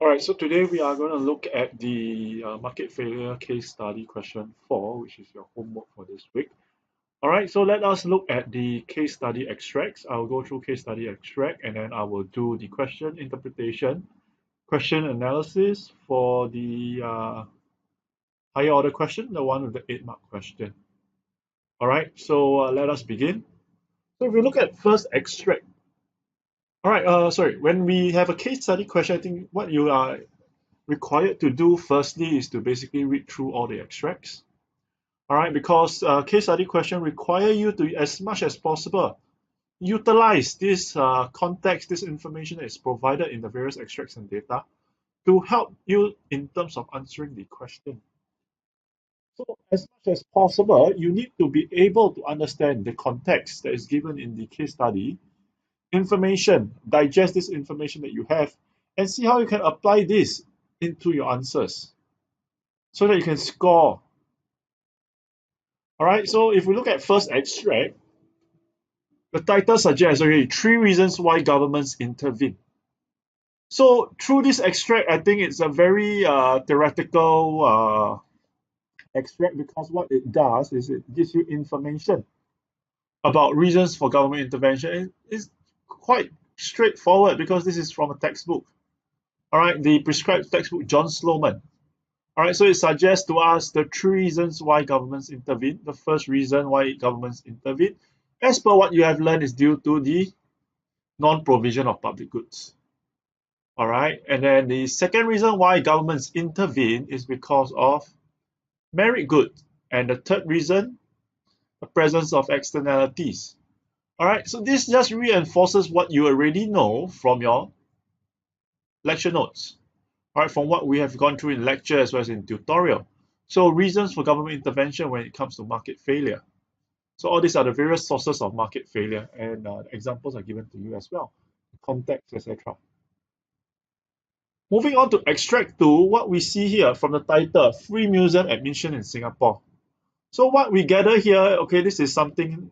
All right, so today we are going to look at the market failure case study question 4, which is your homework for this week. All right, so let us look at the case study extracts. I'll go through case study extract and then I will do the question interpretation, question analysis for the higher order question, the one with the 8-mark question. All right, so let us begin. So if we look at first extract, all right, sorry, when we have a case study question, I think what you are required to do firstly is to basically read through all the extracts. All right, because case study question require you to, as much as possible, utilize this context, this information that is provided in the various extracts and data to help you in terms of answering the question. So as much as possible, you need to be able to understand the context that is given in the case study, information, digest this information that you have, and see how you can apply this into your answers so that you can score. All right, so if we look at first extract, the title suggests, okay, 3 reasons why governments intervene. So through this extract, I think it's a very theoretical extract because what it does is it gives you information about reasons for government intervention. It's quite straightforward because this is from a textbook. All right, the prescribed textbook, John Sloman. All right, so it suggests to us the 3 reasons why governments intervene. The first reason why governments intervene, as per what you have learned, is due to the non-provision of public goods. All right, and then the second reason why governments intervene is because of merit goods. And the third reason, the presence of externalities. All right, so this just reinforces what you already know from your lecture notes. All right, from what we have gone through in lecture as well as in tutorial. So reasons for government intervention when it comes to market failure. So all these are the various sources of market failure, and examples are given to you as well, context, etc. Moving on to extract 2, what we see here from the title, Free Museum Admission in Singapore. So what we gather here, okay, this is something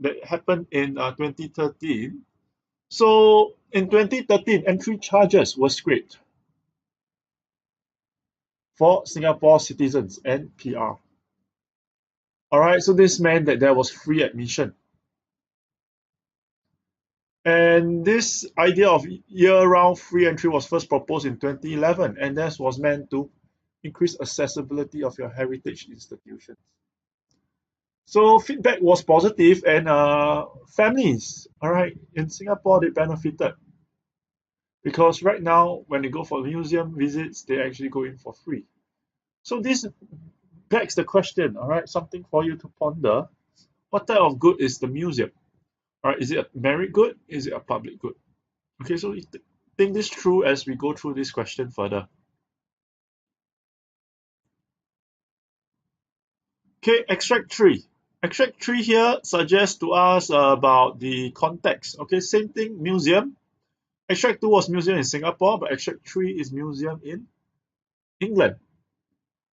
that happened in 2013. So in 2013, entry charges were scraped for Singapore citizens and PR. All right, so this meant that there was free admission. And this idea of year-round free entry was first proposed in 2011, and this was meant to increase accessibility of your heritage institutions. So feedback was positive, and families, all right, in Singapore, they benefited. Because right now, when they go for museum visits, they actually go in for free. So this begs the question, all right, something for you to ponder. What type of good is the museum? All right, is it a merit good? Is it a public good? Okay, so think this through as we go through this question further. Okay, extract 3. Extract 3 here suggests to us about the context. Okay, same thing, museum. Extract 2 was museum in Singapore, but extract 3 is museum in England.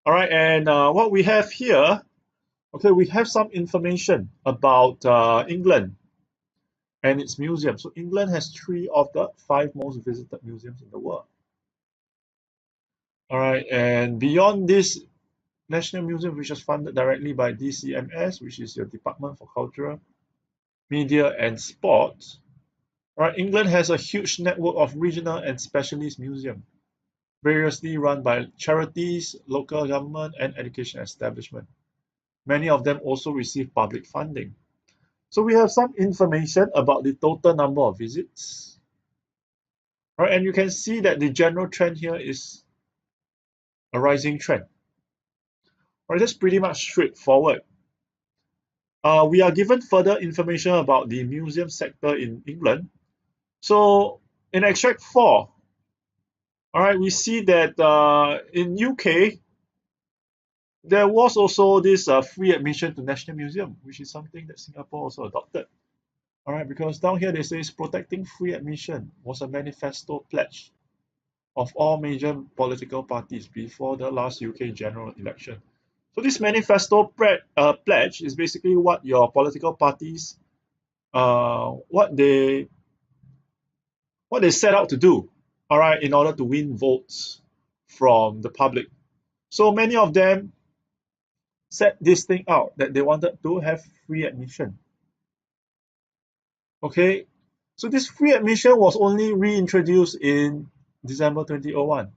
All right, and what we have here, okay, we have some information about England and its museum. So England has 3 of the 5 most visited museums in the world. All right, and beyond this National Museum, which is funded directly by DCMS, which is your Department for Culture, Media and Sports, all right, England has a huge network of regional and specialist museums, variously run by charities, local government, and education establishments. Many of them also receive public funding. So we have some information about the total number of visits. All right, and you can see that the general trend here is a rising trend. All right, that's pretty much straightforward. We are given further information about the museum sector in England. So in extract 4, all right, we see that in UK, there was also this free admission to National Museum, which is something that Singapore also adopted. All right, because down here they say protecting free admission was a manifesto pledge of all major political parties before the last UK general election. So this manifesto pledge is basically what your political parties, what they set out to do. all right, in order to win votes from the public. So many of them set this thing out that they wanted to have free admission. Okay, so this free admission was only reintroduced in December 2001.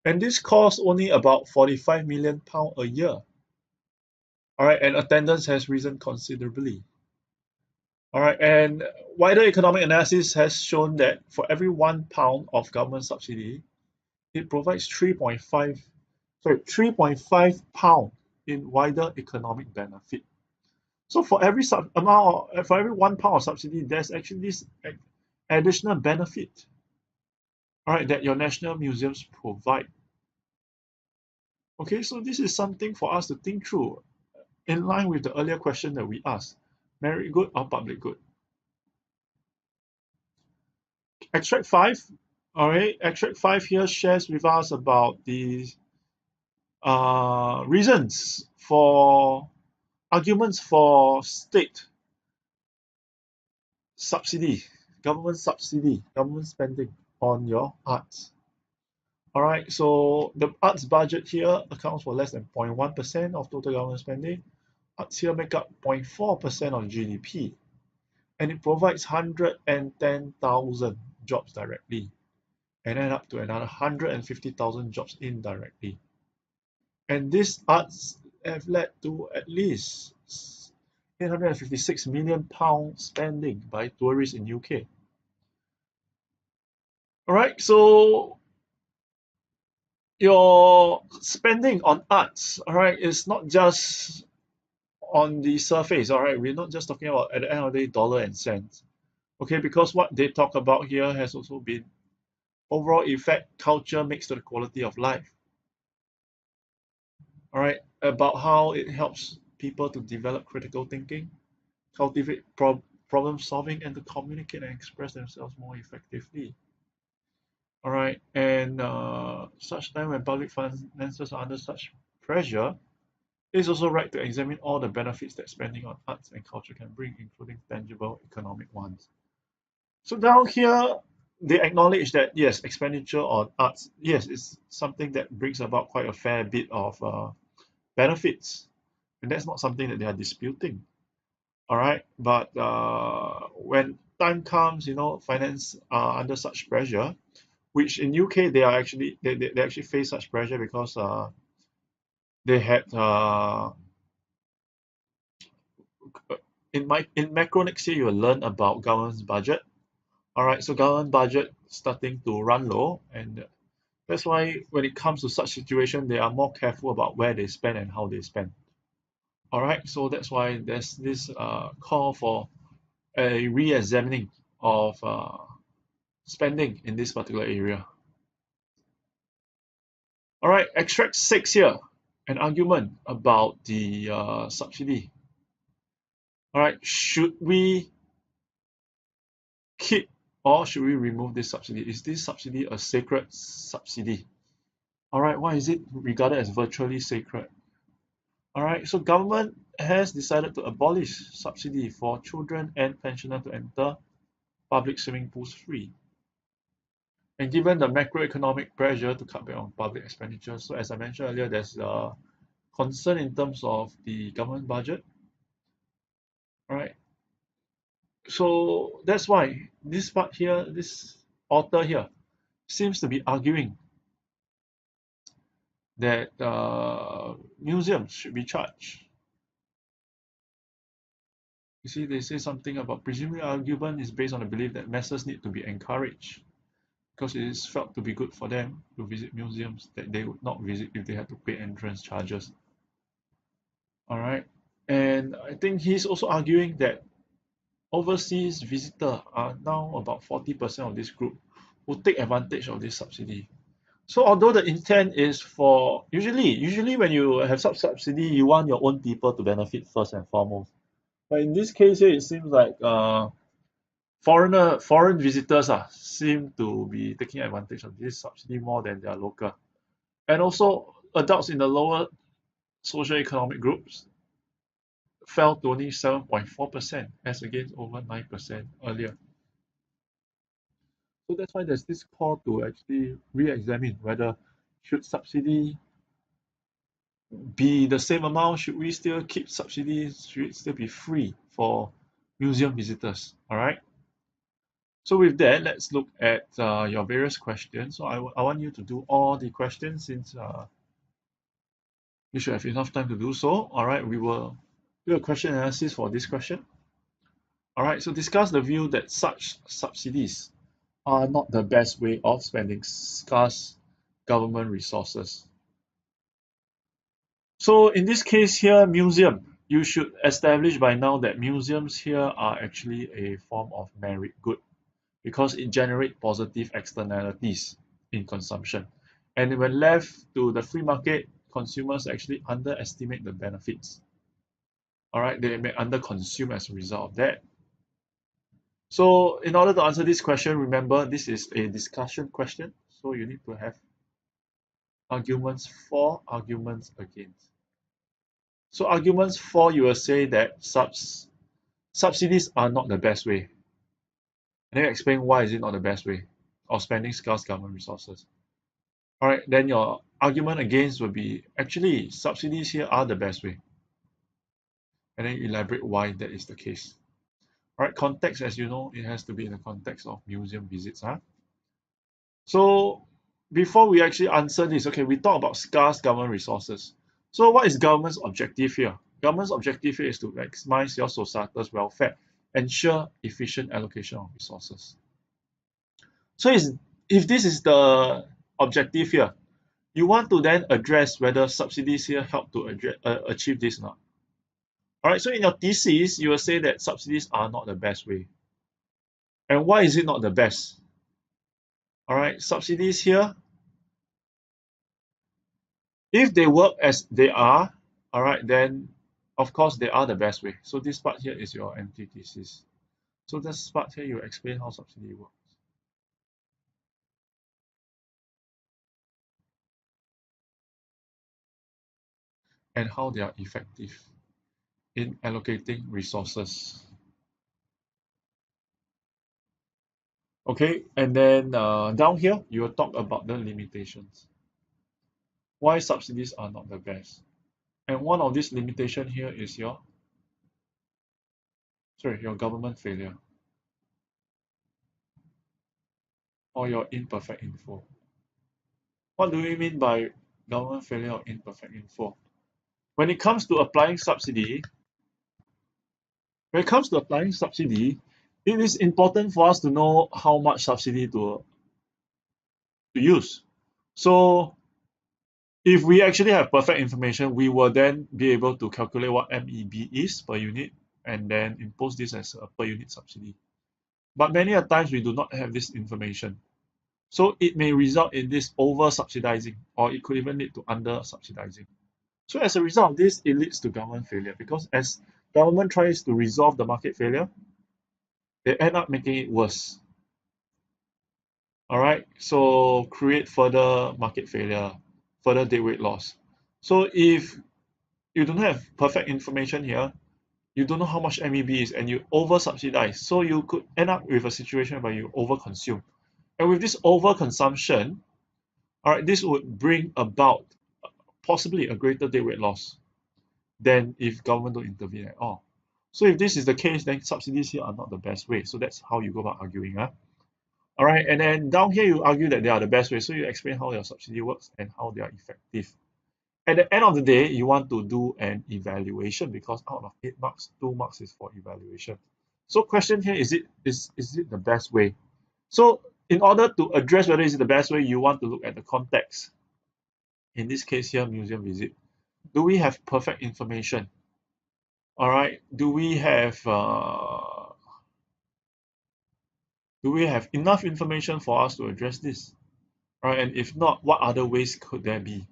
And this cost only about 45 million pounds a year. All right, and attendance has risen considerably. All right, and wider economic analysis has shown that for every £1 of government subsidy, it provides 3.5 pound in wider economic benefit. So for every for every £1 of subsidy, there's actually this additional benefit, all right, that your national museums provide. Okay, so this is something for us to think through in line with the earlier question that we asked, merit good or public good. Extract 5, all right, extract 5 here shares with us about the reasons for arguments for state subsidy, government spending on your arts. All right, so the arts budget here accounts for less than 0.1% of total government spending. Arts here make up 0.4% of GDP, and it provides 110,000 jobs directly, and then up to another 150,000 jobs indirectly. And these arts have led to at least 856 million pounds spending by tourists in UK. All right, so your spending on arts, all right, is not just on the surface, all right. We're not just talking about at the end of the day dollar and cents, okay, because what they talk about here has also been overall effect culture makes to the quality of life. All right, about how it helps people to develop critical thinking, cultivate problem solving, and to communicate and express themselves more effectively. All right, and such time when public finances are under such pressure, it's also right to examine all the benefits that spending on arts and culture can bring, including tangible economic ones. So down here, they acknowledge that yes, expenditure on arts, yes, it's something that brings about quite a fair bit of benefits, and that's not something that they are disputing. All right, but when time comes, finance are under such pressure, which in UK they are actually they actually face such pressure because they had in macro next year you will learn about government's budget. All right, so government budget starting to run low, and that's why when it comes to such situation, they are more careful about where they spend and how they spend. All right, so that's why there's this call for a re-examining of spending in this particular area. All right, extract 6 here, an argument about the subsidy. All right, should we keep or should we remove this subsidy? Is this subsidy a sacred subsidy? All right, why is it regarded as virtually sacred? All right, so government has decided to abolish subsidy for children and pensioners to enter public swimming pools free. And given the macroeconomic pressure to cut back on public expenditure, so as I mentioned earlier, there's a concern in terms of the government budget. All right, so that's why this part here, this author here, seems to be arguing that museums should be charged. You see, they say something about presumably argument is based on the belief that masses need to be encouraged because it is felt to be good for them to visit museums that they would not visit if they had to pay entrance charges. All right, and I think he's also arguing that overseas visitors are now about 40% of this group who take advantage of this subsidy. So although the intent is for usually when you have such subsidy, you want your own people to benefit first and foremost. But in this case here, it seems like foreign visitors seem to be taking advantage of this subsidy more than their local. And also adults in the lower socioeconomic groups fell to only 7.4% as against over 9% earlier. So that's why there's this call to actually re-examine whether should subsidy be the same amount, should we still keep subsidies, should it still be free for museum visitors, all right? So with that, let's look at your various questions. So I want you to do all the questions since you should have enough time to do so. All right, we will do a question analysis for this question. All right, so discuss the view that such subsidies are not the best way of spending scarce government resources. So in this case here, museum, you should establish by now that museums here are actually a form of merit good because it generates positive externalities in consumption. And when left to the free market, consumers actually underestimate the benefits. All right, they may underconsume as a result of that. So in order to answer this question, remember this is a discussion question. So you need to have arguments for, arguments against. So arguments for, you will say that subsidies are not the best way. And then explain why is it not the best way of spending scarce government resources. All right, then your argument against will be actually subsidies here are the best way. And then elaborate why that is the case. All right, context, as you know, it has to be in the context of museum visits. Huh? So before we actually answer this, okay, we talk about scarce government resources. So what is government's objective here? Government's objective here is to maximize your societal's welfare, ensure efficient allocation of resources. So if this is the objective here, you want to then address whether subsidies here help to achieve this or not. All right, so in your thesis, you will say that subsidies are not the best way. And why is it not the best? All right, subsidies here, if they work as they are, all right, then of course they are the best way. So this part here is your antithesis. So this part here, you explain how subsidy works. And how they are effective in allocating resources. Okay, and then down here, you will talk about the limitations. Why subsidies are not the best. And one of these limitation here is your government failure or your imperfect info. What do we mean by government failure or imperfect info? When it comes to applying subsidy, it is important for us to know how much subsidy to use. So if we actually have perfect information, we will then be able to calculate what MEB is per unit and then impose this as a per unit subsidy. But many a times we do not have this information. So it may result in this over subsidizing, or it could even lead to under subsidizing. So as a result of this, it leads to government failure because as government tries to resolve the market failure, they end up making it worse. All right, so create further market failure, further deadweight loss. So if you don't have perfect information here, you don't know how much MEB is, and you over subsidize. So you could end up with a situation where you over consume. And with this over consumption, all right, this would bring about possibly a greater deadweight loss than if government don't intervene at all. So if this is the case, then subsidies here are not the best way. So that's how you go about arguing. Huh? All right, and then down here you argue that they are the best way. So you explain how your subsidy works and how they are effective. At the end of the day, you want to do an evaluation because out of 8 marks, 2 marks is for evaluation. So question here, is it the best way? So in order to address whether it's the best way, you want to look at the context. In this case here, museum visit. Do we have perfect information? All right. Do we have enough information for us to address this? All right. And if not, what other ways could there be?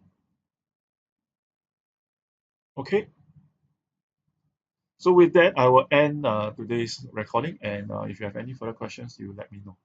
Okay. So with that, I will end today's recording. And if you have any further questions, you let me know.